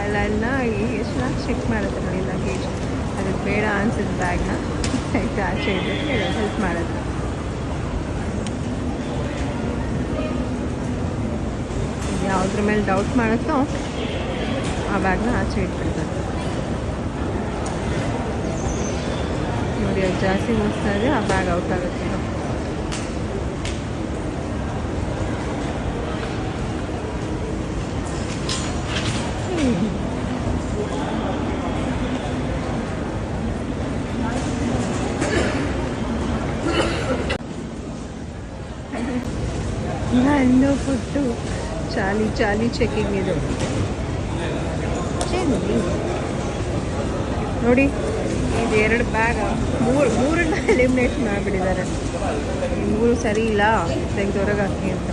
ಅಲ್ಲ ಎಷ್ಟು ಚೆನ್ನಾಗಿ ಚೆಕ್ ಮಾಡುತ್ತೆ ನೋಡಿ ಲಗೇಜ್. ಅದಕ್ಕೆ ಬೇಡ ಅನ್ಸಿದ್ದು ಬ್ಯಾಗ್ನ ಆಯ್ತು ಆಚೆ ಇದ್ದಕ್ಕೆ ಹೆಲ್ಪ್ ಮಾಡಿದ್ರು. ಯಾವುದ್ರ ಮೇಲೆ ಡೌಟ್ ಮಾಡುತ್ತೋ ಆ ಬ್ಯಾಗ್ನ ಆಚೆ ಇಟ್ಬಿಡ್ತಾರೆ ನೋಡಿ. ಅದು ಜಾಸ್ತಿ ಮೂಸ್ತಾ ಇದೆ, ಆ ಬ್ಯಾಗ್ ಔಟ್ ಆಗುತ್ತೆ. ಹಣ್ಣು ಫುಟ್ಟು ಚಾಲಿ ಚೆಕಿಂಗ್ ಇದು ನೋಡಿ. ಇದು 2 ಬ್ಯಾಗ್ ಮೂರನ್ನ ಎಲಿಮಿನೇಟ್ ಮಾಡಿಬಿಟ್ಟಿದ್ದಾರೆ. ಈ 3 ಸರಿ ಇಲ್ಲ, ತೆಗೆದೊರಗೆ ಹಾಕಿ ಅಂತ.